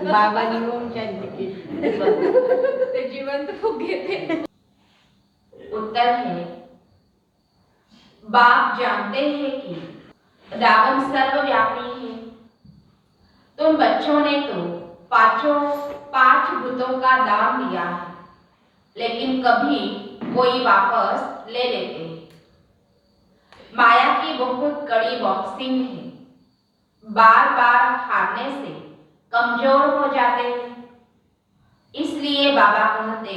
बाबांनी ओम शांती केली, ते जिवंत फुगे थे। उत्तर है, बाप जानते हैं कि रावण सर्वव्यापी है। तुम बच्चों ने तो पांच भूतों का दान दिया है, लेकिन कभी कोई वापस ले लेते हैं। माया की बहुत कड़ी बॉक्सिंग है, बार बार हारने से कमजोर हो जाते हैं। इसलिए बाबा कहते,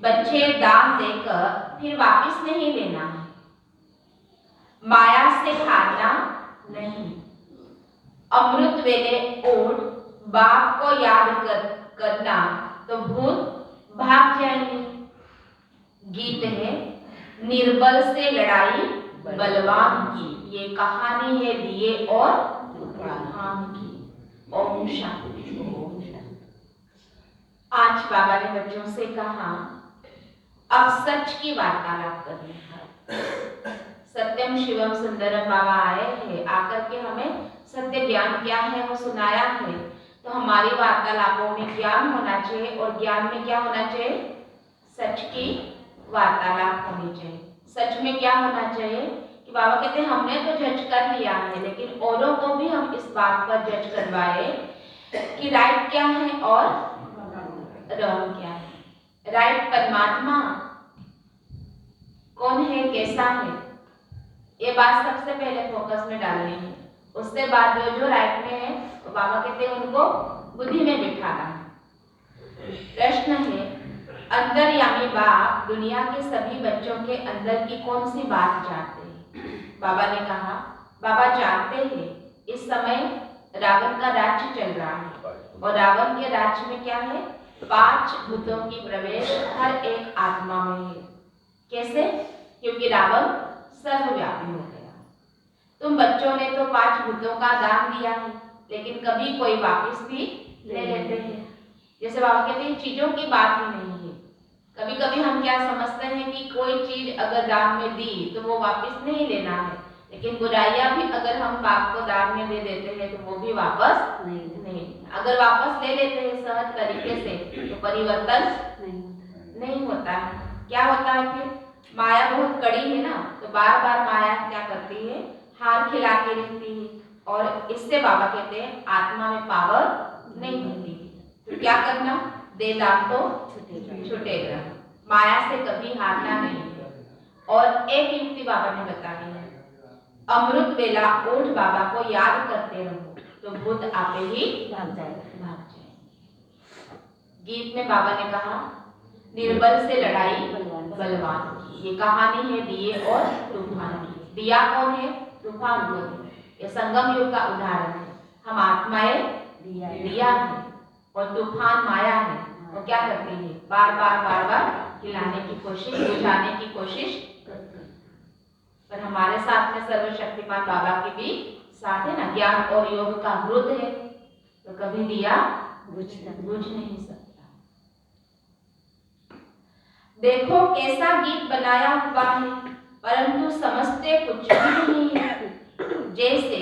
बच्चे दान देकर फिर वापस नहीं लेना है। माया से हारना नहीं। अमृत वेले उठ बाप को याद करना तो भूत भाग जाएंगे। गीत है, निर्बल से लड़ाई बलवान की, ये कहानी है दिए और तूफान की। ओम शांति। आज बाबा ने बच्चों से कहा, अब सच की वार्तालाप करनी है। सत्यम शिवम सुंदरम बाबा आए हैं, आकर के हमें सत्य ज्ञान क्या है वो सुनाया है। तो हमारी वार्तालापों में ज्ञान होना चाहिए, और ज्ञान में क्या होना चाहिए? सच की वार्तालाप होनी चाहिए। सच में क्या होना चाहिए कि बाबा कहते हैं हमने तो जज कर लिया है, लेकिन औरों को भी हम इस बात पर जज करवाए कि राइट क्या है और रॉन्ग क्या है। राइट परमात्मा कौन है, कैसा है, ये बात सबसे पहले फोकस में डालनी है। उसके बाद जो राइट में है तो बाबा कहते हैं उनको बुद्धि में बिठाना है। प्रश्न है, अंतर्यामी बाप दुनिया के सभी बच्चों के अंदर की कौन सी बात जानते हैं? बाबा ने कहा, बाबा जानते हैं इस समय रावण का राज्य चल रहा है, और रावण के राज्य में क्या है? 5 भूतों की प्रवेश हर एक आत्मा में है। कैसे? क्योंकि रावण सर्वव्यापी हो गया। तुम बच्चों ने तो 5 भूतों का दान दिया है, लेकिन कभी कोई वापस भी ले लेते हैं। जैसे बाबा कहते हैं चीजों की बात ही नहीं है। कभी कभी हम क्या समझते हैं कि कोई चीज अगर दान में दी तो वो वापस नहीं लेना है, लेकिन बुराइयां भी अगर हम बाप को दान में दे देते हैं तो वो भी वापस नहीं। अगर वापस ले लेते हैं सहज तरीके से तो परिवर्तन नहीं होता है। क्या होता है फिर? माया बहुत कड़ी है ना, तो बार बार माया क्या करती है? हार खिलाती रहती है, और इससे बाबा कहते हैं आत्मा में पावर नहीं होती। तो क्या करना? दे दाम तो छूटेगा। माया से कभी हारना नहीं है। और एक युक्ति बाबा ने बताई है, अमृत वेला उठ बाबा को याद करते रहो तो भूत आपे ही भाग जाएंगे। गीत में बाबा ने कहा, निर्बल से लड़ाई बलवान की, ये कहानी है दिए और तूफान की। दिया कौन है? तूफान कौन है? ये संगम युग का उदाहरण है। हम आत्माएं दिया है और तूफान माया है, वो क्या करती है? बार बार हिलाने की कोशिश, बुझाने की कोशिश करती है। पर हमारे साथ में सर्वशक्तिमान बाबा की भी साथ है ना, ज्ञान और योग का अमृत है, तो कभी दिया बुझ नहीं सकता। देखो कैसा गीत बनाया हुआ है, परंतु समझते कुछ भी नहीं है। जैसे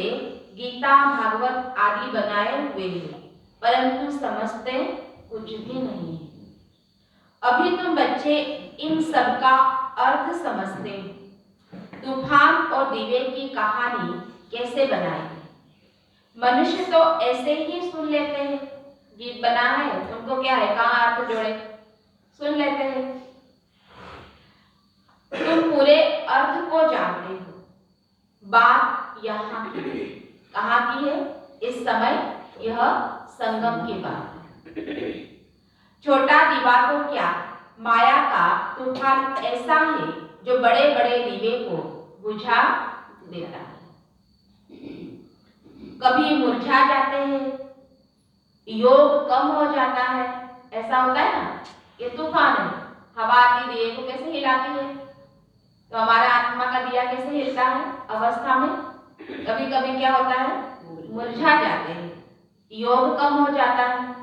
गीता भागवत आदि बनाए हुए हैं, परंतु समझते कुछ भी नहीं है। अभी तुम बच्चे इन सब का अर्थ समझते हो। तूफान और दिवे की कहानी कैसे बनाई? मनुष्य तो ऐसे ही सुन लेते हैं। गीत बना है, उनको क्या है, कहाँ अर्थ जोड़े, सुन लेते हैं। तुम पूरे अर्थ को जानते हो। बात यहाँ की, कहाँ की है? इस समय यह संगम की बात है। छोटा दीवा तो क्या, माया का तूफान ऐसा है जो बड़े बड़े दीवे को बुझा देता है। कभी मुरझा जाते हैं, योग कम हो जाता है, ऐसा होता है ना। ये तूफान है, हवा आती दिए को कैसे हिलाती है, तो हमारा आत्मा का दिया कैसे हिलता है अवस्था में? कभी कभी क्या होता है? मुरझा जाते हैं, योग कम हो जाता है।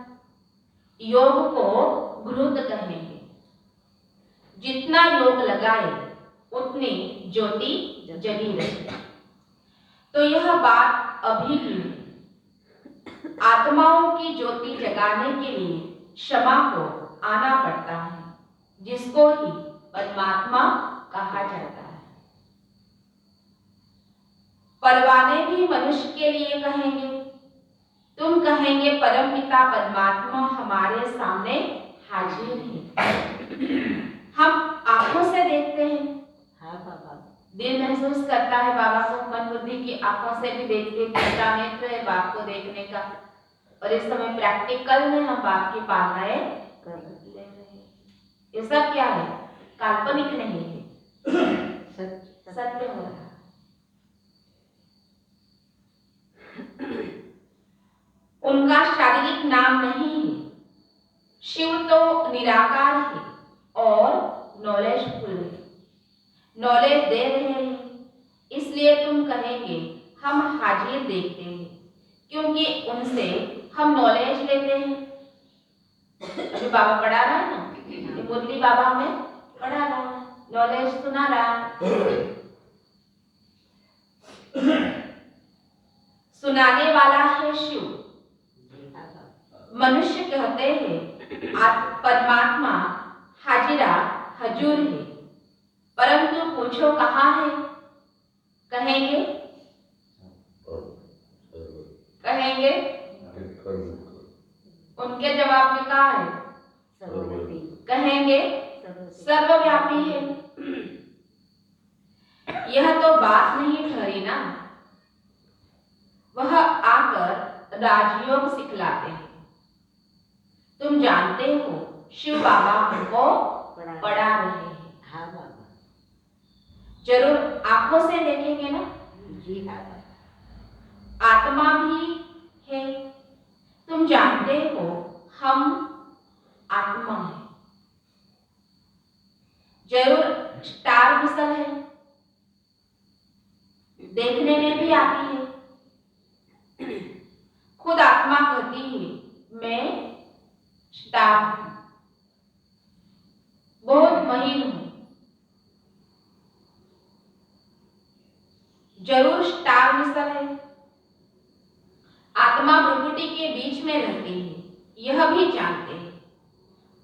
योग को घृत कहेंगे। जितना योग लगाए उतनी ज्योति जगी रहे। तो यह बात अभी की है। आत्माओं की ज्योति जगाने के लिए क्षमा को आना पड़ता है, जिसको ही परमात्मा कहा जाता है। परवाने भी मनुष्य के लिए कहेंगे, तुम कहेंगे परम पिता परमात्मा हमारे सामने हाजिर है। हम आंखों से देखते हैं, हाँ बाबा, दिल महसूस करता है बाबा को, मन बुद्धि की आंखों से भी देखते, दूसरा नेत्र है बाप को देखने का। और इस समय प्रैक्टिकल में हम बाप की पालनाएं कर ले रहे हैं। ये सब क्या है? काल्पनिक नहीं है, सत्य हो रहा है। उनका शारीरिक नाम नहीं है। शिव तो निराकार है और नॉलेजफुल है, नॉलेज दे रहे हैं, इसलिए तुम कहेंगे हम हाजिर देखते हैं, क्योंकि उनसे हम नॉलेज लेते हैं। अभी बाबा पढ़ा रहा है ना, ये मुरली बाबा हमें पढ़ा रहा है, नॉलेज सुना रहा है। सुनाने वाला है शिव। मनुष्य कहते हैं परमात्मा हाजिरा हजूर है, परंतु पूछो कहाँ है? कहेंगे उनके जवाब में कहा है? कहेंगे सर्वव्यापी है। यह तो बात नहीं ठहरी ना। वह आकर राजयोग सिखलाते हैं। तुम जानते हो शिव बाबा हमको पढ़ा रहे हैं। हाँ बाबा, जरूर आंखों से देखेंगे ना। जी हाँ बाबा। आत्मा भी है। तुम जानते हो हम आत्मा है। जरूर स्टार मिसल है, देखने में भी आती है। खुद आत्मा कहती है मैं स्टार हूं, बहुत महीन हूं। जरूर स्टार मिसल है। आत्मा भ्रुकुटी के बीच में रहती है, यह भी जानते हैं।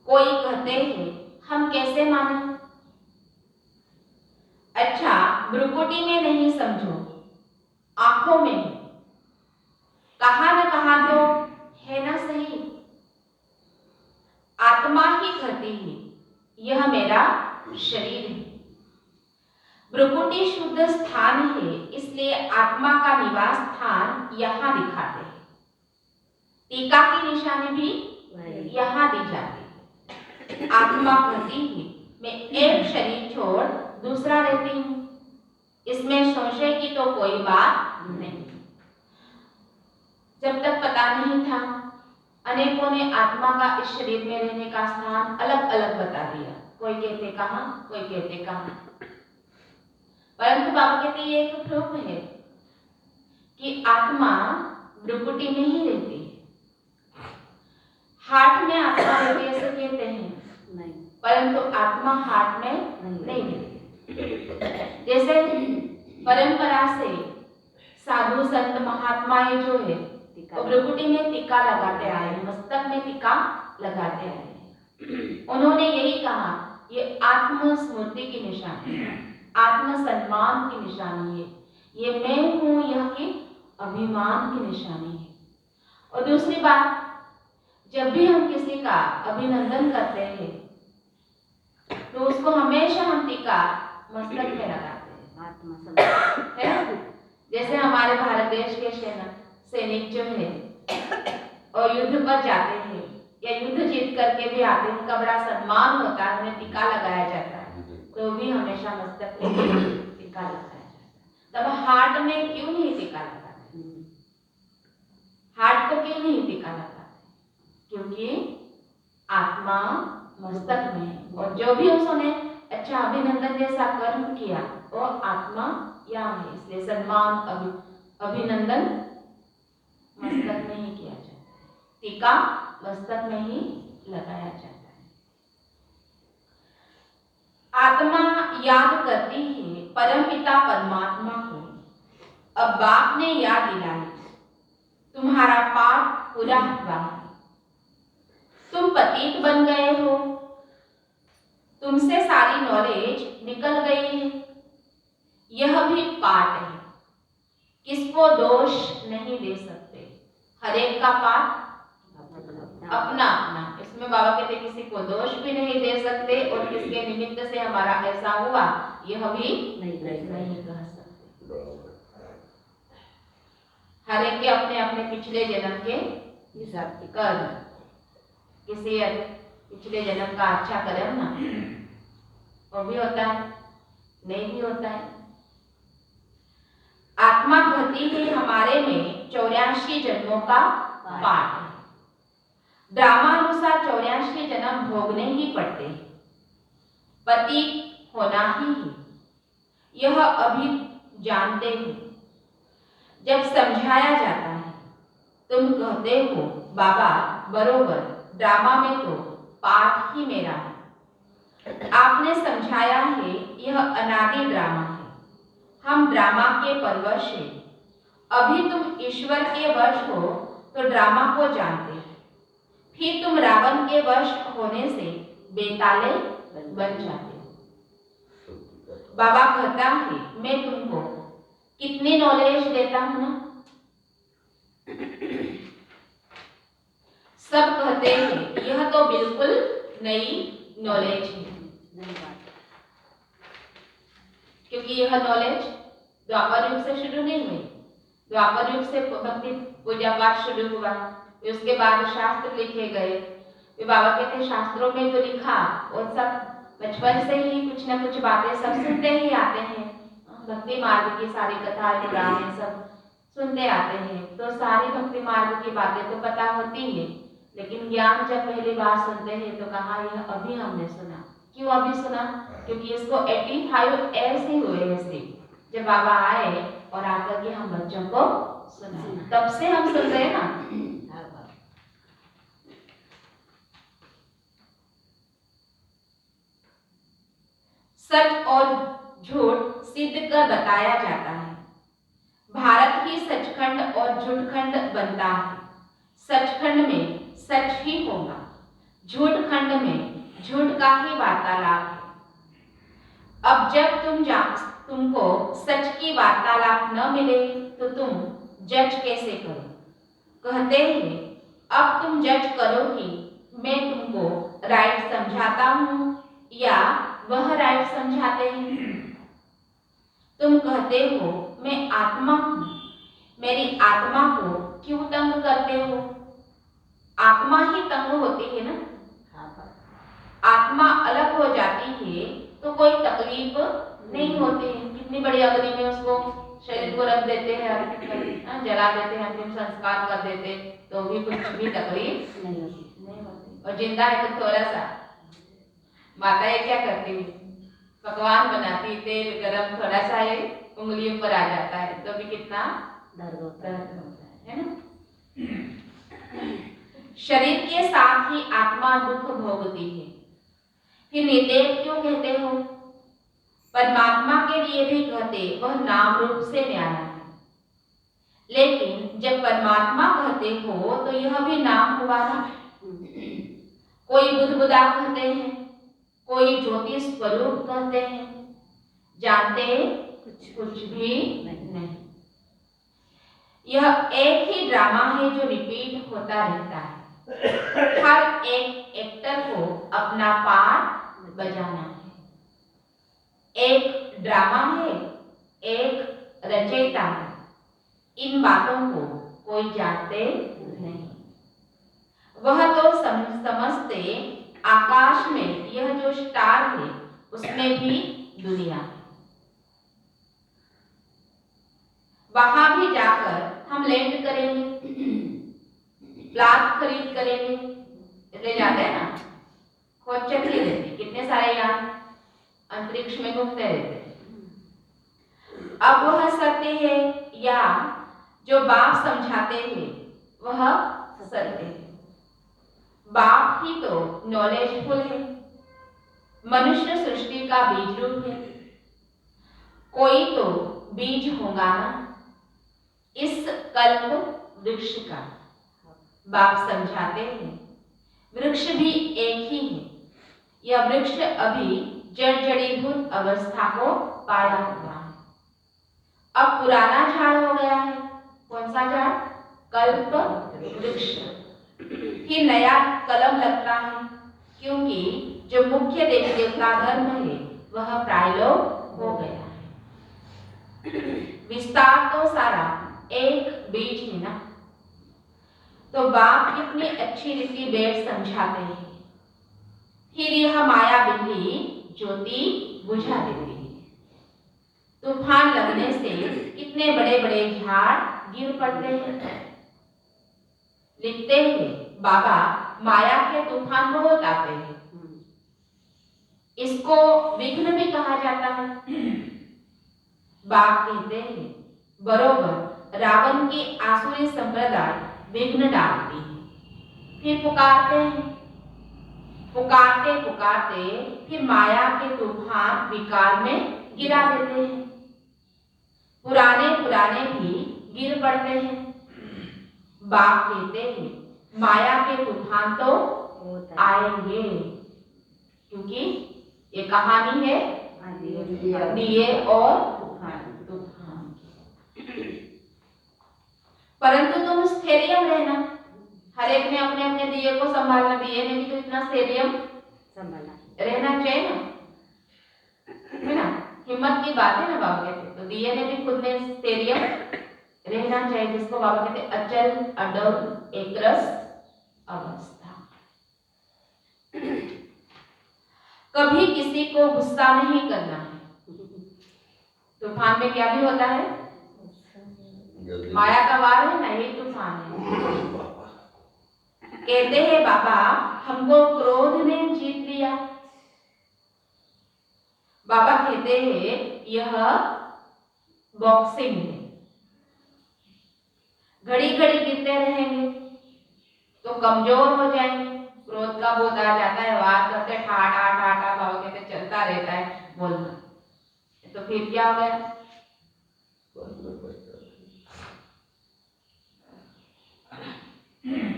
कोई कहते हैं हम कैसे माने? अच्छा, भ्रुकुटी में नहीं समझो, आंखों में है। कहा न कहा तो है ना सही। आत्मा ही कहती है यह मेरा शरीर है। भ्रुकुटी शुद्ध स्थान है, इसलिए आत्मा का निवास स्थान यहाँ दिखाते हैं। टीका की निशानी भी यहाँ दी जाती है। आत्मा कहती है मैं एक शरीर छोड़ दूसरा रहती हूँ, इसमें संशय की तो कोई बात नहीं। जब तक पता नहीं था, अनेकों ने आत्मा का इस शरीर में रहने का स्थान अलग अलग बता दिया। कोई कहते कहाँ, कोई कहते कहाँ। परंतु बाबा कहते ये एक प्रूफ है कि आत्मा भ्रुकुटी में ही रहती है। हार्ट में आत्मा रहती है ऐसे कहते हैं नहीं, परंतु आत्मा हार्ट में नहीं रहती। जैसे परंपरा से साधु संत महात्मा ये जो है तो भ्रुकुटी में टीका लगाते आए, मस्तक में टीका लगाते आए। उन्होंने यही कहा ये आत्म स्मृति की निशानी है, आत्म सम्मान की निशानी है, ये मैं हूं यह की अभिमान की निशानी है। और दूसरी बात, जब भी हम किसी का अभिनंदन करते हैं तो उसको हमेशा हम टीका मस्तक में लगाते हैं। जैसे हमारे भारत देश के सैनिक जो है और युद्ध पर जाते हैं या युद्ध जीत करके भी आते हैं, उनका बड़ा सम्मान होता है, उन्हें टीका लगाया जाता है, तो भी हमेशा मस्तक में टीका लगाया जाता है। तब हार्ट में क्यों नहीं टीका लगाते? हार्ट को क्यों नहीं टीका लगाते? क्योंकि आत्मा मस्तक में है और जो भी उसने अच्छा अभिनंदन जैसा कर्म किया वो आत्मा यहाँ है, इसलिए सम्मान अभिनंदन मस्तक में ही किया जाता है, टीका मस्तक में ही लगाया जाता है। आत्मा याद करती है परमपिता परमात्मा को, अब बाप ने याद दिलाई, तुम्हारा पाप पूरा हुआ है, तुम पतित बन गए हो, तुमसे सारी नॉलेज निकल गई है। यह भी पाठ है, किसको दोष नहीं दे सकते, हर एक का पाठ अपना अपना। इसमें बाबा कहते किसी को दोष भी नहीं दे सकते और किसके निमित्त से हमारा ऐसा हुआ यह भी नहीं कह सकते। हर एक के अपने अपने पिछले जन्म के हिसाब के कर्म, किसी पिछले जन्म का अच्छा कर्म ना वो भी होता है, नहीं भी होता है। आत्मा कहती है हमारे में 84 जन्मों का पाठ है। ड्रामानुसार 84 जन्म भोगने ही पड़ते हैं, पति होना ही है, यह अभी जानते हो। जब समझाया जाता है तुम कहते हो बाबा बरोबर, ड्रामा में तो पाठ ही मेरा है। आपने समझाया है यह अनादि ड्रामा है, हम ड्रामा के परवश हैं। अभी तुम ईश्वर के वश हो तो ड्रामा को जानते हो, फिर तुम रावण के वश होने से बेताले बन जाते हो। बाबा कहता है मैं तुमको कितनी नॉलेज देता हूं ना, सब कहते हैं यह तो बिल्कुल नई नॉलेज है, क्योंकि यह नॉलेज द्वापर युग से शुरू नहीं हुई। द्वापर युग से भक्ति पूजा पाठ शुरू हुआ, उसके बाद शास्त्र लिखे गए। बाबा कहते शास्त्रों में जो लिखा वो सब बचपन से ही कुछ न कुछ बातें सब सुनते ही आते हैं। भक्ति मार्ग की सारी कथाएं पुराने सब सुनते आते हैं, तो सारी भक्ति मार्ग की बातें तो पता होती है, लेकिन ज्ञान जब पहली बार सुनते हैं तो कहा यह अभी हमने सुना। क्यों अभी सुना? क्योंकि इसको 85 ऐसे हुए ऐसे जब बाबा आए और आकर के हम बच्चों को सुना, तब से हम सुन रहे हैं ना। सच और झूठ सिद्ध कर बताया जाता है। भारत ही सचखंड और झूठखंड बनता है। सचखंड में सच ही होगा, झूठखंड में झूठ का ही वार्तालाप है। अब जब तुमको सच की वार्तालाप न मिले तो तुम जज कैसे करो? कहते हैं अब तुम जज करो कि मैं तुमको राइट समझाता हूं या वह राइट समझाते हैं। तुम कहते हो मैं आत्मा हूं, मेरी आत्मा को क्यों तंग करते हो? आत्मा ही तंग होती है ना। आत्मा अलग हो जाती है तो कोई तकलीफ नहीं होती है। कितनी बड़ी अग्नि में उसको शरीर को रख देते हैं, जला देते हैं, अंतिम संस्कार कर देते तो भी कुछ भी तकलीफ नहीं होती। और जिंदा है तो थोड़ा सा माताएं क्या करती है, पकवान बनाती, तेल गरम थोड़ा सा ये उंगलियों पर आ जाता है तो भी कितना दर्द होता है ना। शरीर के साथ ही आत्मा दुख भोगती है। फिर निर्देव क्यों कहते हो? परमात्मा के लिए भी कहते वह नाम रूप से न्यारा है, लेकिन जब परमात्मा कहते हो तो यह भी नाम हुआ ना। कोई बुद्धबुदा कहते हैं, कोई ज्योति स्वरूप कहते हैं, जानते कुछ भी नहीं। यह एक ही ड्रामा है जो रिपीट होता रहता है। हर एक एक्टर को अपना पार्ट बजाना है। एक ड्रामा है, एक रचयिता है। इन बातों को कोई जानते नहीं। वह तो समझते आकाश में यह जो स्टार है उसमें भी दुनिया है। वहां भी जाकर हम लैंड करेंगे, प्लाट खरीद करेंगे, ले जाते हैं ना, खोज चलती रहती, कितने सारे यान अंतरिक्ष में घूमते रहते हैं। अब वह सत्य है या जो बाप समझाते हैं वह सत्य है? बाप ही तो नॉलेजफुल है, मनुष्य सृष्टि का बीज रूप है। कोई तो बीज होगा ना, इस कल्प वृक्ष का। बाप समझाते हैं वृक्ष भी एक ही है। यह वृक्ष अभी जड़ीभूत अवस्था को पाया हुआ है। अब पुराना झाड़ हो गया है। कौन सा झाड़? कल्प वृक्ष। फिर नया कलम लगता है, क्योंकि जो मुख्य देवी देवता धर्म है वह प्रायलोक हो गया है। विस्तार तो सारा एक बीज है ना। तो बाप कितनी अच्छी रीति बेट समझाते हैं। फिर यह माया बिल्ली ज्योति बुझा देती है। तूफान लगने से कितने बड़े बड़े झाड़ गिर पड़ते हैं। लिखते हैं बाबा माया के तूफान बहुत आते हैं। इसको विघ्न भी कहा जाता है। बाप कहते हैं बरोबर रावण की आसुरी संप्रदाय विघ्न डालती है। फिर पुकारते हैं, पुकारते पुकारते फिर माया के तूफान विकार में गिरा देते हैं। पुराने पुराने भी गिर पड़ते हैं। बाप कहते हैं माया के तूफान तो आएंगे, क्योंकि ये कहानी है दिए और तूफान की। परंतु तुम स्थैर्य रहना। हर एक ने अपने अपने दिए को संभालना। दिए ने भी तो इतना स्थैर्य रहना चाहिए ना, है ना। हिम्मत की बात है ना बाबा कहते। तो दिए ने भी खुद में स्थैर्य रहना चाहिए, जिसको बाबा कहते अचल अडल एकरस अवस्था। कभी किसी को गुस्सा नहीं करना है। तूफान में क्या भी होता है? माया का वार है ना, ये तूफान है। कहते हैं बाबा हमको क्रोध ने जीत लिया। बाबा कहते हैं यह बॉक्सिंग है। घड़ी घड़ी गिरते रहेंगे तो कमजोर हो जाएंगे। क्रोध का बोध आ जाता है, वार करते ठाठा ठाठा बाबा कहते चलता रहता है बोलना। तो फिर क्या हो गया?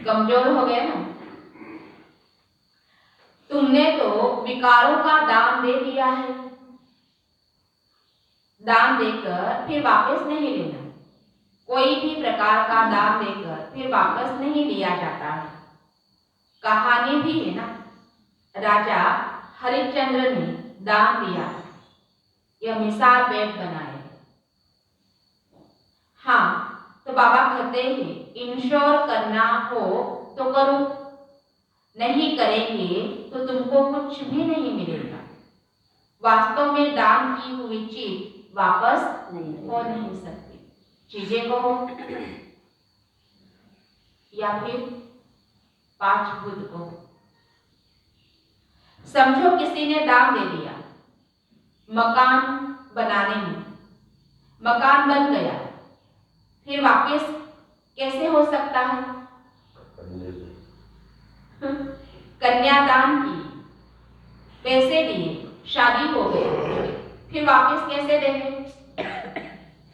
कमजोर हो गए ना। तुमने तो विकारों का दाम दे दिया है। दाम देकर फिर वापस नहीं लेना। कोई भी प्रकार का दाम देकर फिर वापस नहीं लिया जाता है। कहानी भी है ना, राजा हरिश्चंद्र ने दान दिया। यह मिसाल बेट बनाए। हाँ, तो बाबा कहते हैं इंश्योर करना हो तो करो, नहीं करेंगे तो तुमको कुछ भी नहीं मिलेगा। वास्तव में दान की हुई चीज वापस हो नहीं सकती। चीजें को या फिर पांच भूत को। समझो किसी ने दान दे दिया मकान बनाने में, मकान बन गया, फिर वापस कैसे हो सकता है? कन्यादान की, पैसे दिए, शादी हो गई, फिर वापस कैसे देंगे?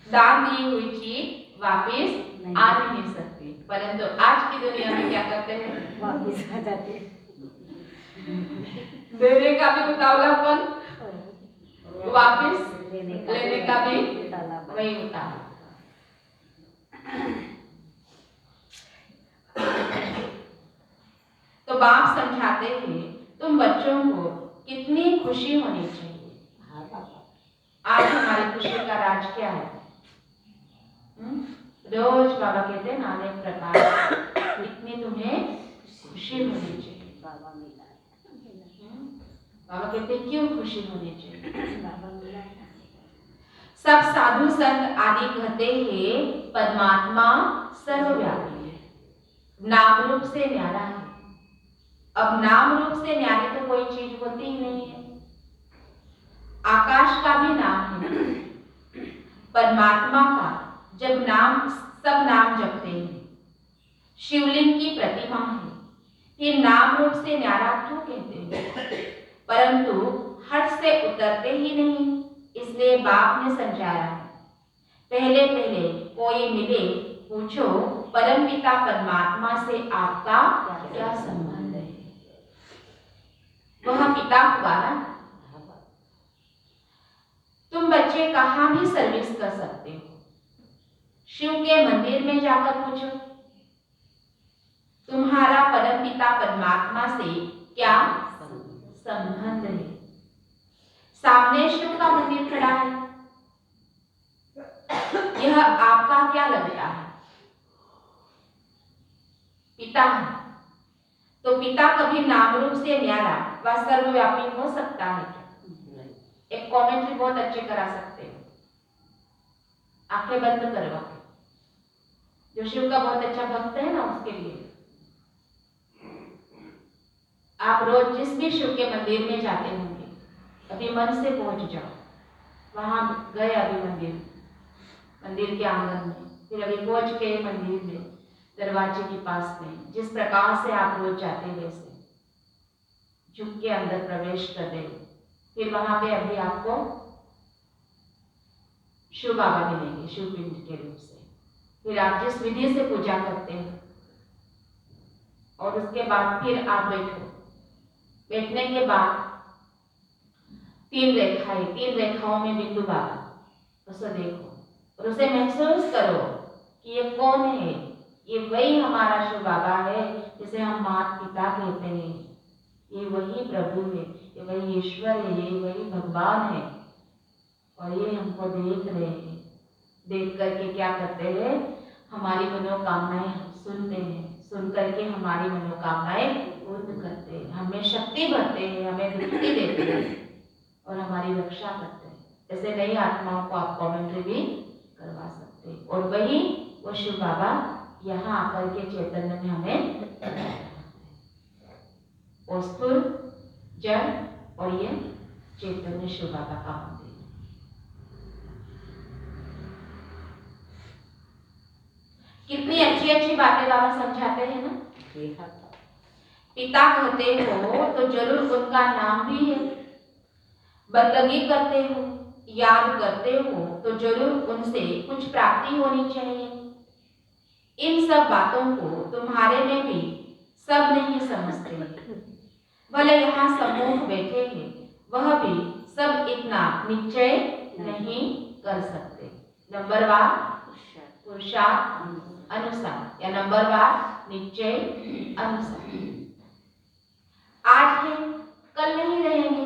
दान दी हुई चीज वापस आ नहीं सकती। परंतु आज की दुनिया में क्या करते हैं? वापस आ जाते। देने का भी उतावलापन, वापस लेने का भी वही उतावला। तो बाप समझाते हैं तुम बच्चों को कितनी खुशी होनी चाहिए। आज हमारी खुशी का राज क्या है? रोज बाबा कहते हैं नाने प्रकार इतनी तुम्हें खुशी होनी चाहिए। बाबा कहते क्यों खुशी होनी चाहिए? सब साधु संत आदि कहते हैं परमात्मा सर्वव्यापी है, नाम रूप से न्यारा है। अब नाम रूप से न्यारी तो कोई चीज होती ही नहीं है। आकाश का भी नाम है। परमात्मा का जब नाम सब नाम जपते हैं, शिवलिंग की प्रतिमा है, फिर नाम रूप से न्यारा क्यों कहते हैं? परंतु हट से उतरते ही नहीं, इसलिए बाप ने समझाया है पहले पहले कोई मिले पूछो परमपिता परमात्मा से आपका क्या संबंध है। वह पिता हुआ ना। तुम बच्चे कहाँ भी सर्विस कर सकते हो। शिव के मंदिर में जाकर पूछो तुम्हारा परमपिता परमात्मा से क्या संबंध है। सामने शिव का मंदिर खड़ा है, यह आपका क्या लगता है? पिता है। तो पिता कभी नाम रूप से न्यारा व सर्वव्यापी हो सकता है क्या? एक कमेंट्री बहुत अच्छे करा सकते हो, आंखें बंद करवा के। जो शिव का बहुत अच्छा भक्त है ना, उसके लिए आप रोज जिस भी शिव के मंदिर में जाते होंगे, अभी मन से पहुंच जाओ। वहां गए अभी मंदिर के आंगन में, फिर अभी पहुंच के मंदिर में दरवाजे के पास में जिस प्रकार से आप रोज जाते वैसे झुक के अंदर प्रवेश कर दे। फिर वहां पे अभी आपको शिव बाबा मिलेंगे शिव पिंड के रूप से। फिर आप जिस विधि से पूजा करते हैं और उसके बाद फिर आप बैठो। बैठने के बाद 3 रेखाओं में बिंदु बाबा, उसे देखो और उसे महसूस करो कि ये कौन है। ये वही हमारा शिव बाबा है जिसे हम माता पिता कहते हैं। ये वही प्रभु है, ये वही ईश्वर है, ये वही भगवान है और ये हमको देख रहे हैं। देख करके क्या करते हैं? हमारी मनोकामनाएं सुनते हैं, सुन करके हमारी मनोकामनाएं पूर्ण करते हैं, हमें शक्ति भरते हैं, हमें मुक्ति देते हैं और हमारी रक्षा करते हैं। ऐसे नई आत्माओं को आप कमेंट्री भी करवा सकते हैं। और वही वो शिव बाबा यहाँ आकर के चैतन्य में हमें और स्थूल जड़ और ये चैतन्य शिव बाबा का मंदिर। कितनी अच्छी अच्छी बातें बाबा समझाते हैं ना। पिता कहते हो तो जरूर उनका नाम भी है। बंदगी करते हो, याद करते हो तो जरूर उनसे कुछ प्राप्ति होनी चाहिए। इन सब बातों को तुम्हारे में भी सब नहीं समझते। भले यहाँ समूह बैठे हैं, वह भी सब इतना निश्चय नहीं कर सकते। नंबरवार पुरुषार्थ अनुसार या नंबरवार निश्चय अनुसार। आज है, कल नहीं रहेंगे।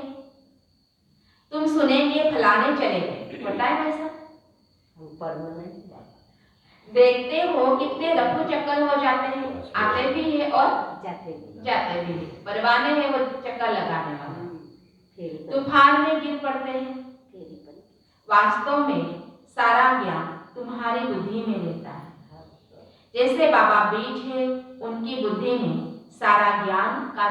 तुम सुनेंगे फलाने चले गए, पता है वैसा? देखते हो कितने रफू चक्कर हो जाते हैं, आते भी है और जाते भी है। परवाने हैं वो चक्कर लगाने वाले, तूफान में गिर पड़ते हैं। वास्तव में सारा ज्ञान तुम्हारी बुद्धि में रहता है। जैसे बाबा बीज है, उनकी बुद्धि में सारा ज्ञान का,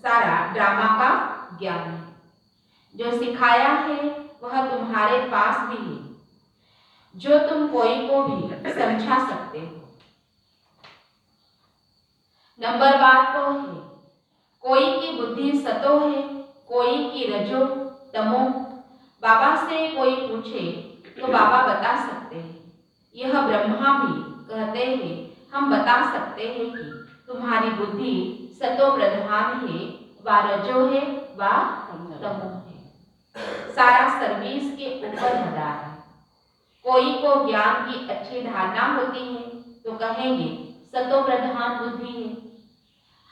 सारा ड्रामा का ज्ञान है। जो सिखाया है वह तुम्हारे पास भी है, जो तुम कोई को भी समझा सकते हो। नंबरवार तो है, कोई की बुद्धि सतो है, कोई की रजो तमो। बाबा से कोई पूछे तो बाबा बता सकते हैं। यह ब्रह्मा भी कहते हैं, हम बता सकते हैं कि तुम्हारी बुद्धि सतो प्रधान है, व रजो है व तमो है। सारा सर्विस के ऊपर मदार है। कोई को ज्ञान की अच्छी धारणा होती है तो कहेंगे सतो प्रधान बुद्धि है।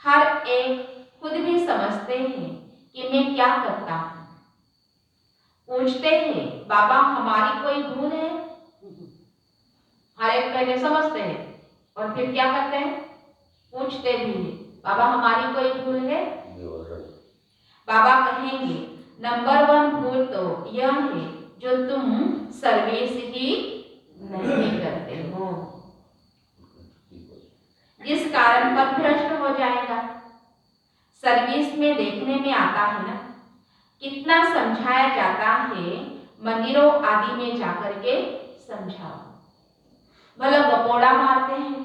हर एक खुद भी समझते हैं कि मैं क्या करता हूँ। पूछते हैं बाबा हमारी कोई भूल है? हर एक पहले समझते हैं और फिर क्या करते हैं? पूछते भी हैं बाबा हमारी कोई भूल है? बाबा कहेंगे नंबर 1 भूल तो यह है जो तुम सर्विस ही नहीं करते हो, जिस कारण पर भ्रष्ट हो जाएगा। सर्विस में देखने में आता है ना, कितना समझाया जाता है। मंदिरों आदि में जाकर के समझाओ। भला गपोड़ा मारते हैं,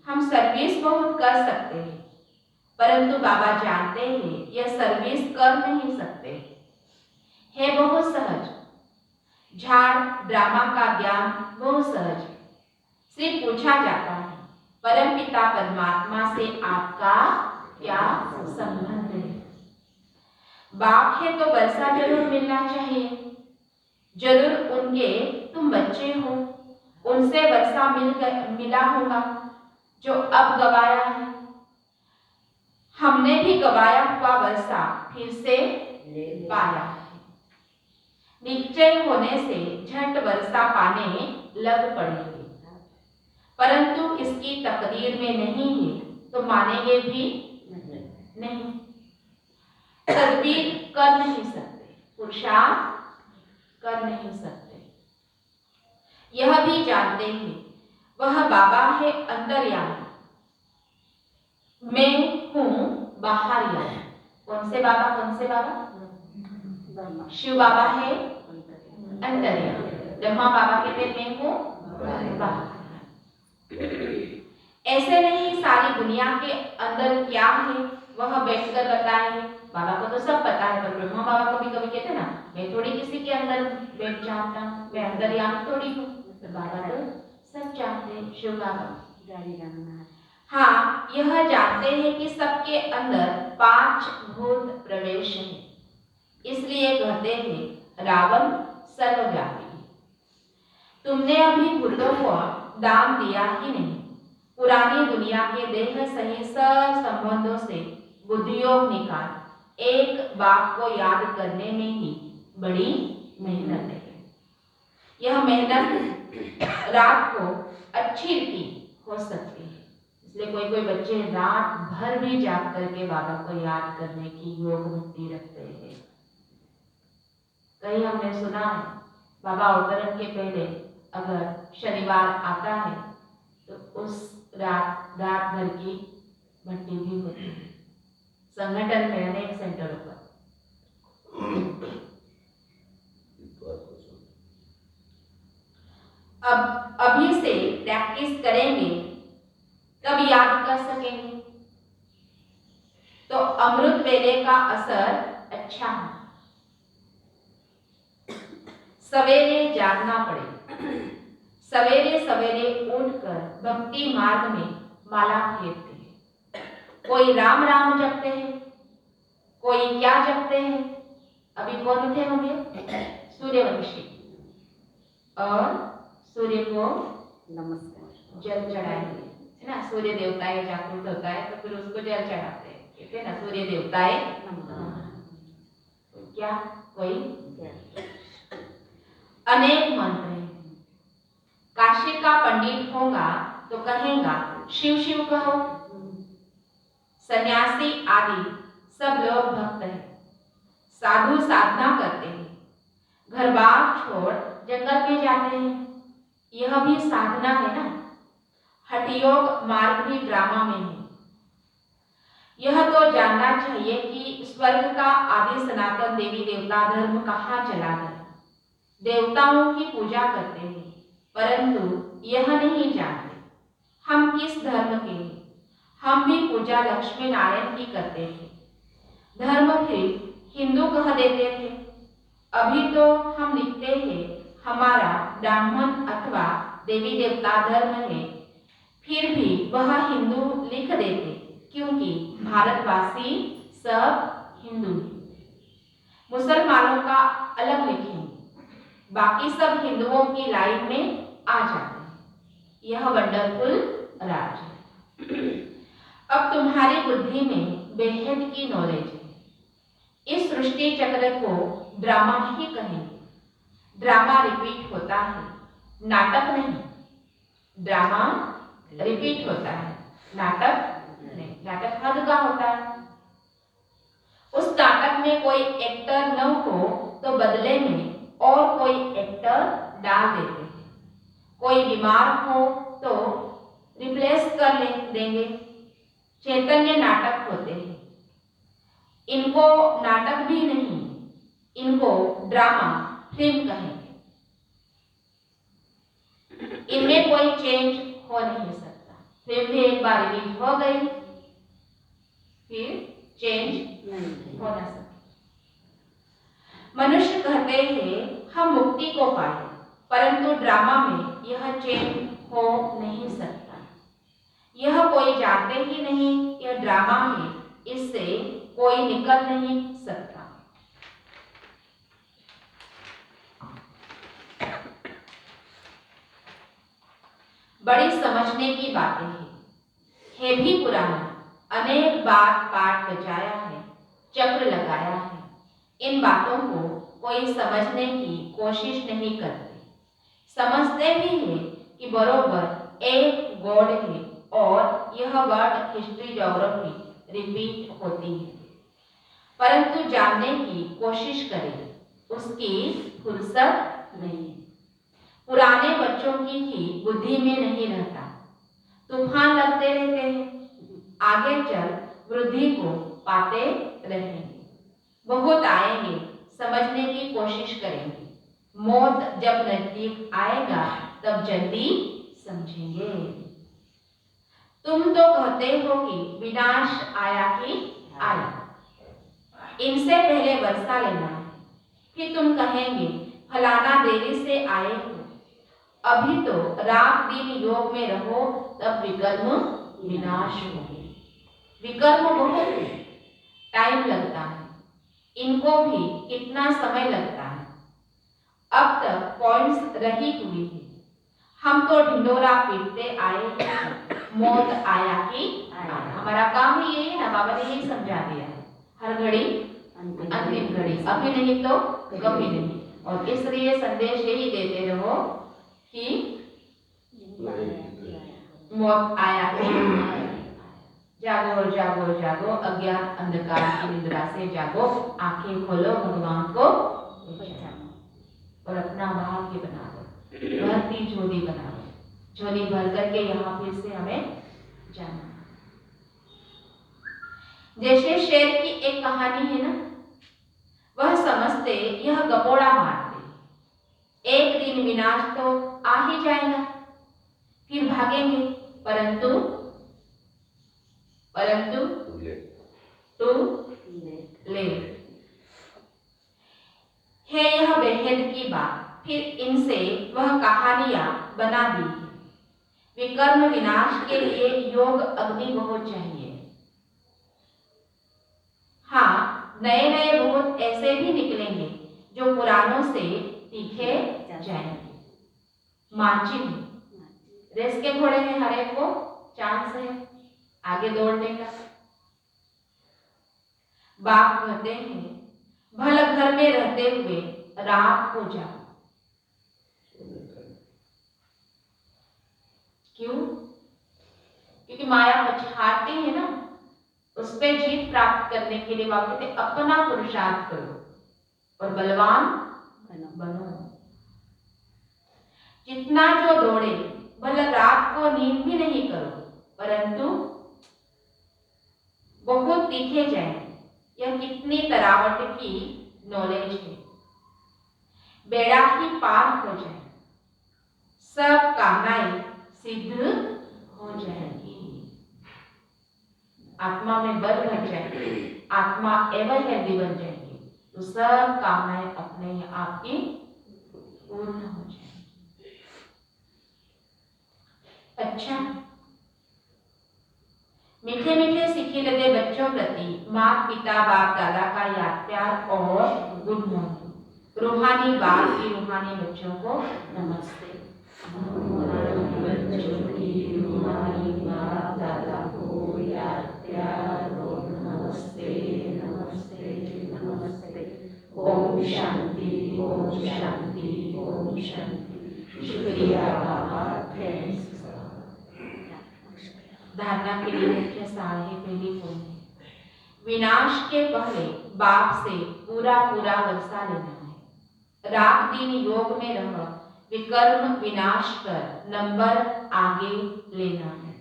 हम सर्विस बहुत कर सकते हैं, परंतु बाबा जानते हैं यह सर्विस कर नहीं सकते। है बहुत सहज। झाड़ ड्रामा का ज्ञान बहुत सहज है। सिर्फ पूछा जाता है, परमपिता परमात्मा से आपका क्या संबंध है? बाप है तो वर्षा जरूर मिलना चाहिए, जरूर उनके तुम बच्चे हो, उनसे वर्षा मिला होगा जो अब गवाया है। हमने भी गवाया हुआ वर्षा फिर से पाया है। निश्चय होने से झट वर्षा पाने लग पड़ेंगे, परंतु इसकी तकदीर में नहीं है तो मानेंगे भी नहीं। तदबीर कर नहीं सकते, पुरुषार्थ कर नहीं सकते। यह भी जानते हैं वह बाबा है अंतर्यामी, मैं हूं बाहरयामी। कौन से बाबा? कौन से बाबा? शिव बाबा है अंतर्यामी, ब्रह्मा बाबा कहते मैं हूं बाहर। ऐसे नहीं सारी दुनिया के अंदर क्या है वह बैठकर बताएंगे। बाबा को तो सब पता है, पर ब्रह्मा बाबा को भी कभी कहते ना, मैं थोड़ी किसी के अंदर बैठ जाता हूँ, मैं अंतर्यामी थोड़ी हूँ। तो बाबा तो सब जानते हैं, शिव बाबा। हाँ, यह जानते हैं कि सबके अंदर 5 भूत प्रवेश है, इसलिए कहते हैं रावण सर्वव्यापी है। तुमने अभी भूतों को दाम दिया ही नहीं। पुरानी दुनिया के देह सही सब संबंधों से बुद्धियोग निकाल एक बाप को याद करने में ही बड़ी मेहनत है। यह मेहनत रात को अच्छी की हो सकती है, इसलिए कोई कोई बच्चे रात भर भी जाग करके बाबा को याद करने की योग मुक्ति रखते हैं। कहीं हमने सुना है बाबा अवतरण के पहले अगर शनिवार आता है तो उस रात भर की भट्टी भी होती है संगठन में अनेक सेंटरों पर। अब अभी से प्रैक्टिस करेंगे तब याद कर सकेंगे, तो अमृत वेले का असर अच्छा है। सवेरे जागना पड़े, सवेरे सवेरे उठकर भक्ति मार्ग में माला फेरते हैं। कोई राम राम जपते हैं, कोई क्या जपते हैं। अभी कौन उठे होंगे? सूर्यवंशी, और सूर्य को नमस्कार जल चढ़ाएंगे, है ना। सूर्य देवताएं जागृत होता है तो फिर उसको जल चढ़ाते हैं, कहते हैं ना सूर्य देवताएं क्या। कोई अनेक मंत्र हैं। काशी का पंडित होगा तो कहेगा शिव शिव कहो। सन्यासी आदि सब लोग भक्त हैं, साधु साधना करते हैं, घर बार छोड़ जंगल में जाते हैं, यह भी साधना है ना। हठयोग मार्ग भी ड्रामा में है। यह तो जानना चाहिए कि स्वर्ग का आदि सनातन देवी देवता धर्म कहाँ चला गया। देवताओं की पूजा करते हैं, परंतु यह नहीं जानते हम किस धर्म के हैं। हम भी पूजा लक्ष्मी नारायण की करते थे, धर्म फिर हिंदू कह देते थे। अभी तो हम लिखते हैं हमारा ब्राह्मण अथवा देवी देवता धर्म है, फिर भी वह हिंदू लिख देते क्योंकि भारतवासी सब हिंदू हैं। मुसलमानों का अलग लिखेंगे, बाकी सब हिंदुओं की लाइन में आ जाते हैं। यह वंडरफुल राज है। अब तुम्हारी बुद्धि में बेहद की नॉलेज है। इस सृष्टि चक्र को ड्रामा ही कहेंगे। ड्रामा रिपीट होता है, नाटक नहीं। ड्रामा रिपीट होता है, नाटक नहीं। नाटक हद का होता है। उस नाटक में कोई एक्टर न हो तो बदले में और कोई एक्टर डाल देते हैं। कोई बीमार हो तो रिप्लेस कर देंगे। चैतन्य नाटक होते हैं। इनको नाटक भी नहीं, इनको ड्रामा फिल्म कहेंगे। इनमें कोई चेंज हो नहीं सकता। फिल्म भी एक बार रिलीज हो गई फिर चेंज नहीं हो ना सकता। मनुष्य कहते हैं हम मुक्ति को पाए, परंतु ड्रामा में यह चैन हो नहीं सकता। यह कोई जानते ही नहीं, यह ड्रामा है, इससे कोई निकल नहीं सकता। बड़ी समझने की बातें हैं, है भी पुराना, अनेक बार पाठ बजाया है, चक्र लगाया है। इन बातों को कोई समझने की कोशिश नहीं करते। समझते भी हैं कि बरोबर एक गॉड है और यह वर्ड हिस्ट्री ज्योग्राफी रिपीट होती है, परंतु जानने की कोशिश करें, उसकी फुर्सत नहीं। पुराने बच्चों की ही बुद्धि में नहीं रहता, तूफान लगते रहते हैं, आगे चल वृद्धि को पाते रहेंगे। बहुत आएंगे, समझने की कोशिश करेंगे। मौत जब नजदीक आएगा तब जल्दी समझेंगे। तुम तो कहते हो कि विनाश आया कि आया, इनसे पहले वर्षा लेना है, फिर तुम कहेंगे फलाना देरी से आए हो। अभी तो रात दिन योग में रहो, तब विकर्म विनाश होंगे। विकर्म बहुत टाइम लगता है, इनको भी कितना समय लगता है। अब तक पॉइंट्स रही हुई है, हम तो ढिंडोरा पीटते आए हैं, मौत आया कि आया। हमारा काम ही यही है ना, बाबा ने यही समझा दिया है, हर घड़ी अंतिम घड़ी, अभी नहीं तो कभी नहीं। और इसलिए संदेश यही देते रहो कि मौत आया कि जागो जागो जागो, अज्ञान अंधकार की निद्रा से जागो, आंखें खोलो, भगवान को और अपना भाग्य बना दो, भरती झोली बना दो। झोली भर करके यहाँ फिर से हमें जाना। जैसे शेर की एक कहानी है ना, वह समझते यह गपोड़ा मारते, एक दिन विनाश तो आ ही जाएगा, फिर भागेंगे, परंतु टू लेट है यह बेहद की बात। फिर इनसे वह कहानियां बना दी है। विकर्म विनाश के लिए योग अग्नि बहुत चाहिए। हाँ, नए नए बहुत ऐसे भी निकलेंगे जो पुरानों से तीखे जाएंगे। माची रेस के घोड़े में हर एक को चांस है आगे दौड़ने का। बाप कहते हैं भल घर में रहते हुए रात को जाओ। क्यों? क्योंकि माया पछाड़ती है ना, उस पर जीत प्राप्त करने के लिए बाप कहते अपना पुरुषार्थ करो और बलवान बनो। जितना जो दौड़े, भले रात को नींद भी नहीं करो, परंतु बहुत तीखे जाए। यह कितनी तरावट की नॉलेज है। बेड़ा ही पार हो जाए, सब कामनाएं सिद्ध हो जाएगी। आत्मा में बल भर जाएगी, आत्मा एवं हेल्दी बन जाएगी, तो सब कामनाएं अपने आप की पूर्ण हो जाएगी। अच्छा, मीठे मीठे सिखिलते बच्चों प्रति माता पिता बाप दादा का याद प्यार और गुड मॉर्निंग। रूहानी बाप की रूहानी बच्चों को नमस्ते। बच्चों की रूहानी बाप दादा को याद प्यार और नमस्ते नमस्ते नमस्ते। ओम शांति ओम शांति ओम शांति। शुक्रिया बाबा, थैंक्स। धारणा के लिए मुख्य सार है पहली पूर्ण। विनाश के पहले बाप से पूरा पूरा वर्षा लेना है। रात दिन योग में रह विकर्म विनाश कर नंबर आगे लेना है।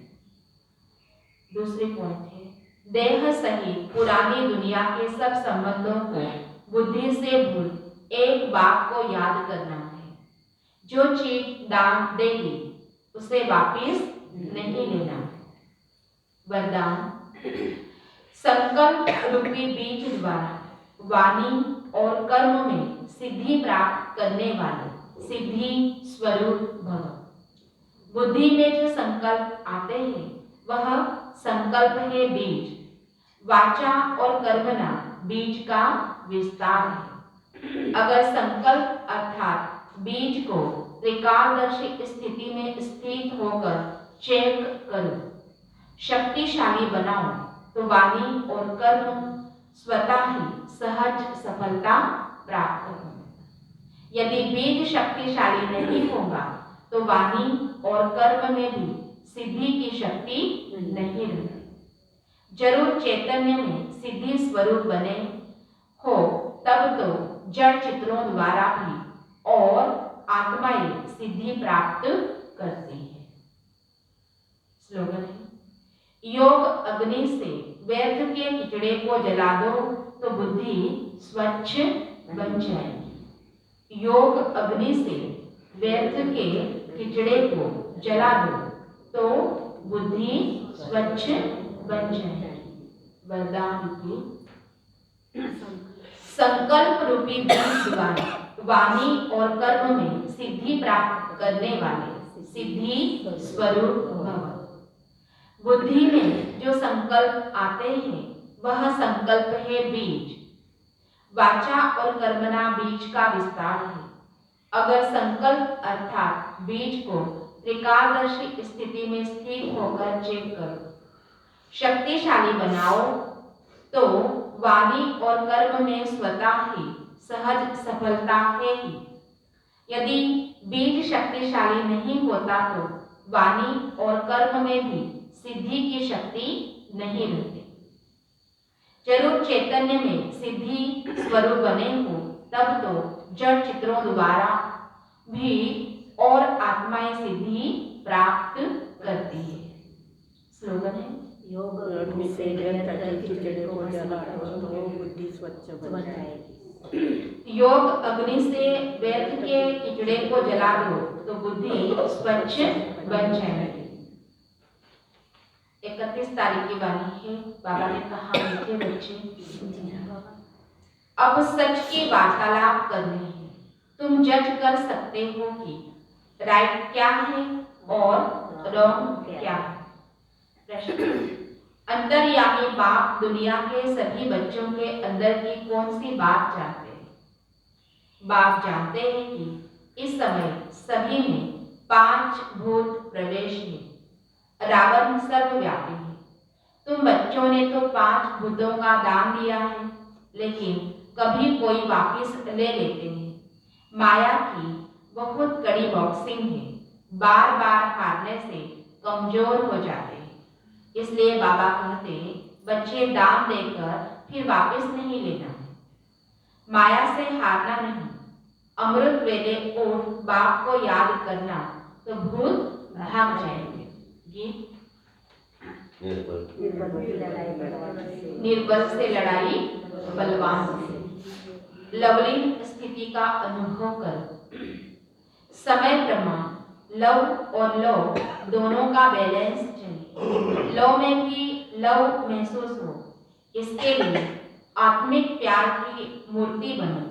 दूसरी पॉइंट है देह सहित पुरानी दुनिया के सब संबंधों को बुद्धि से भूल एक बाप को याद करना है। जो चीज दान देगी उसे वापिस नहीं लेना। वरदान, संकल्प रूपी बीज द्वारा वाणी और कर्म में सिद्धि प्राप्त करने वाले सिद्धि स्वरूप भव। बुद्धि में जो संकल्प आते हैं वह संकल्प है बीज, वाचा और कर्मणा बीज का विस्तार है। अगर संकल्प अर्थात बीज को त्रिकालदर्शी स्थिति में स्थित होकर चेक करो, शक्तिशाली बनाओ तो वाणी और कर्म स्वतः ही सहज सफलता प्राप्त होगी। यदि बीज शक्तिशाली नहीं होगा तो वाणी और कर्म में भी सिद्धि की शक्ति नहीं रहती। जरूर चैतन्य में सिद्धि स्वरूप बने हो तब तो जड़ चित्रों द्वारा भी और आत्माएं सिद्धि प्राप्त करती है। स्लोगन है, योग अग्नि से व्यर्थ के किचड़े को जला दो तो बुद्धि स्वच्छ बन जाएगी। योग अग्नि से व्यर्थ के किचड़े को जला दो तो बुद्धि स्वच्छ बन जाएगी। वरदान की संकल्प रूपी बीज द्वारा वाणी और कर्म में सिद्धि प्राप्त करने वाले सिद्धि स्वरूप भव। बुद्धि में जो संकल्प आते हैं वह संकल्प है बीज, वाचा और कर्मणा बीज का विस्तार है। अगर संकल्प अर्थात बीज को त्रिकालदर्शी स्थिति में स्थिर होकर चेक करो, शक्तिशाली बनाओ तो वाणी और कर्म में स्वतः ही सहज सफलता है ही। यदि बीज शक्तिशाली नहीं होता तो वाणी और कर्म में भी सिद्धि की शक्ति नहीं रहती। जरूर चैतन्य में सिद्धि स्वरूप बने हो तब तो जड़ चित्रों द्वारा भी और आत्माएं सिद्धि प्राप्त करती है। स्लोगन है, योग अग्नि से व्यर्थ के किचड़े को जला दो तो बुद्धि स्वच्छ बन जाएगी। योग अग्नि से व्यर्थ के किचड़े को जला दो तो बुद्धि स्वच्छ बन जाएगी। 31 तारीख की वाणी है। बाबा ने कहा, मीठे बच्चे, अब सच की वार्तालाप करनी है। तुम जज कर सकते हो कि राइट क्या है और रॉन्ग क्या है। प्रश्न, अंतर्यामी बाप दुनिया के सभी बच्चों के अंदर की कौन सी बात जानते हैं? बाप जानते हैं कि इस समय सभी में 5 भूत प्रवेश है। रावण सर्वव्यापी है। तुम बच्चों ने तो 5 भूतों का दान दिया है, लेकिन कभी कोई वापिस ले लेते हैं। माया की बहुत कड़ी बॉक्सिंग है। बार बार हारने से कमजोर हो जाते हैं। इसलिए बाबा कहते हैं, बच्चे दान देकर फिर वापस नहीं लेना है। माया से हारना नहीं। अमृत वेले उठ बाप को याद करना तो भूत भाग जाएंगे। गीत, निर्बल से लड़ाई बलवान से। लवलीन स्थिति का अनुभव करो। समय प्रमाण लव और लव दोनों का बैलेंस चाहिए। लव में भी लव महसूस हो, इसके लिए आत्मिक प्यार की मूर्ति बनो,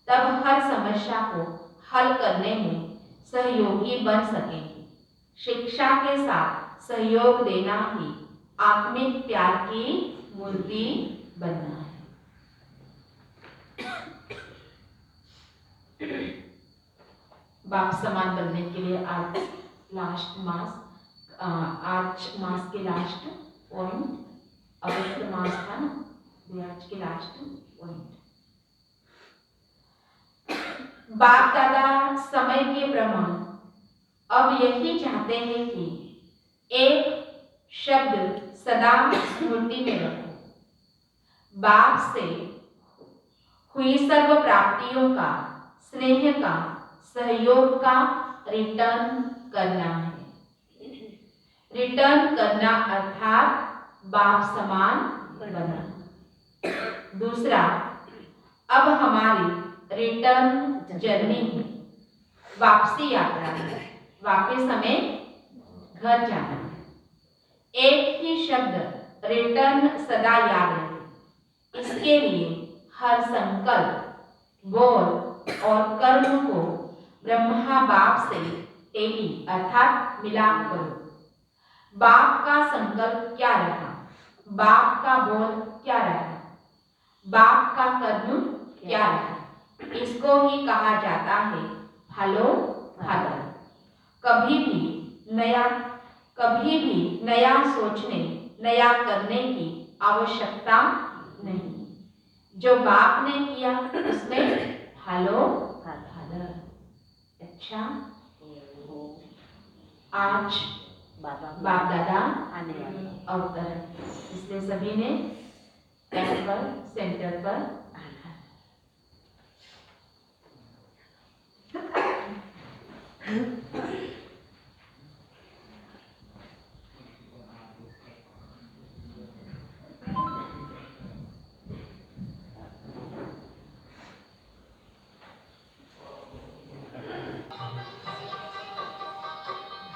तब हर समस्या को हल करने में सहयोगी बन सकेंगे। शिक्षा के साथ सहयोग देना ही आत्मिक प्यार की मूर्ति बनना है। बाप समान बनने के लिए आज मास के लास्ट पॉइंट, अगस्त मास था ना, आज के लास्ट पॉइंट। बाप दादा समय के प्रमाण अब यही चाहते हैं कि एक शब्द सदा स्मृति में रखो। बाप से हुई सर्व प्राप्तियों का, स्नेह का, सहयोग का रिटर्न करना है। रिटर्न करना अर्थात बाप समान बनना। दूसरा, अब हमारी रिटर्न जर्नी है, वापसी यात्रा है। वापस हमें घर जाना है। एक ही शब्द रिटर्न सदा याद रहे। इसके लिए हर संकल्प, बोल और कर्म को ब्रह्मा बाप से टेली अर्थात मिलाप करो। बाप का संकल्प क्या रहा, बाप का बोल क्या रहा, बाप का कर्म क्या रहा, इसको ही कहा जाता है फलो फल। कभी भी नया सोचने, नया करने की आवश्यकता नहीं। जो बाप ने किया उसमें फलो फल। अच्छा, आज बाप दादा अवतरण, इसलिए सभी ने कैंप पर, सेंटर पर आना है।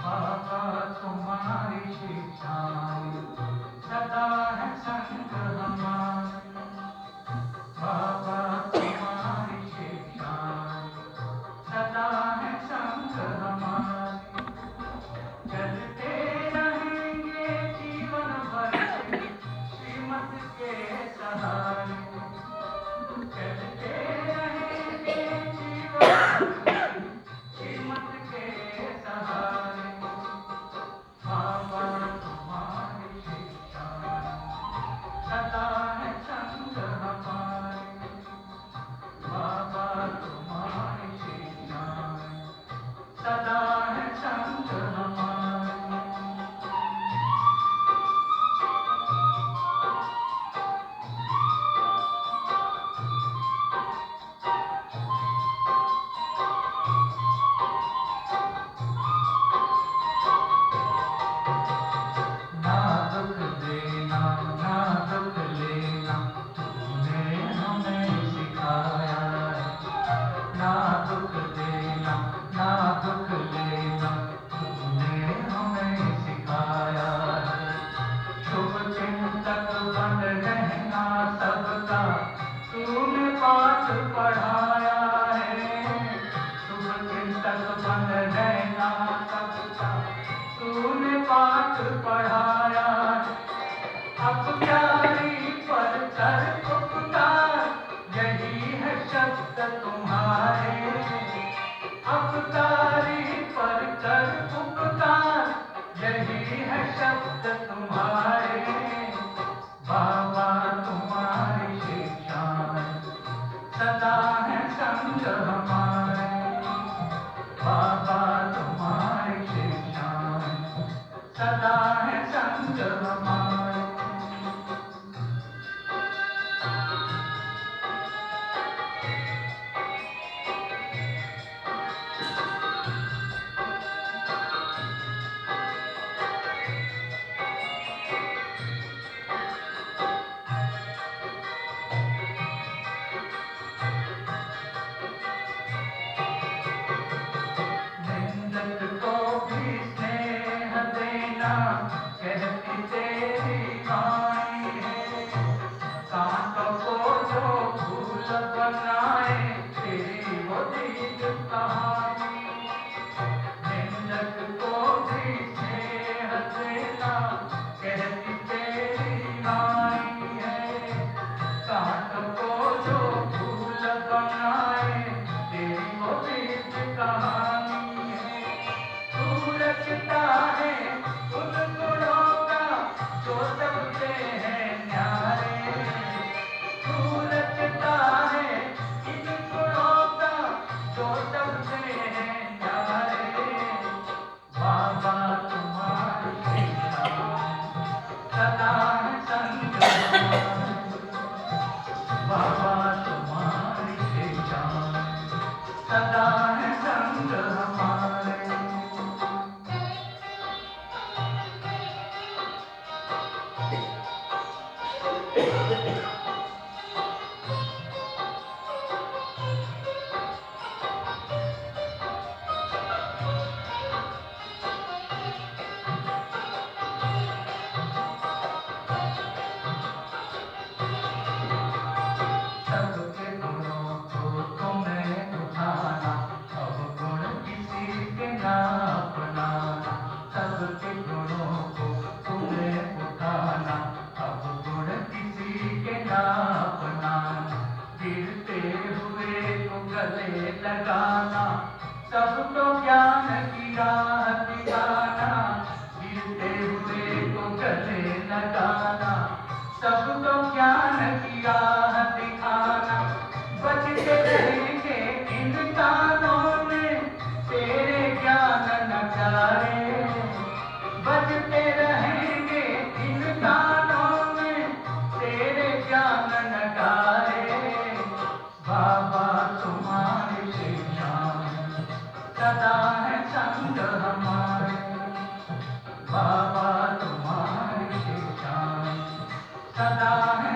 बाबा तुम्हारी शिक्षाएं सदा है संग हमारे। बाबा तुम्हारी शिक्षाएं सदा है संग हमारे। चलते रहेंगे जीवन भर श्रीमत के सहारे। चलते रहेंगे जीवन भर श्रीमत के सहारे। बाबा तुम्हारी शिक्षाएं सदा है संग हमारे। बाबा तुम्हारी शिक्षाएं सदा है संग हमारे। ना दुख देना ना दुख लेना तूने हमें सिखाया है। ना दुख देना ना दुख लेना तूने हमें सिखाया है। शुभ चिंतक बन रहना सबका तूने पाठ पढ़ाया है। शुभ चिंतक बन रहना सबका तूने पाठ पढ़ाया है। अब प्यारी पर कर उपकार यही है शब्द तुम्हारे। अब प्यारी पर कर उपकार यही है शब्द तुम्हारे। बाबा तुम्हारी शिक्षाएं सदा है संग हमारे। बाबा तुम्हारी शिक्षाएं सदा है संग हमारे। निंदक को भी स्नेह देना कहती तेरी सदा है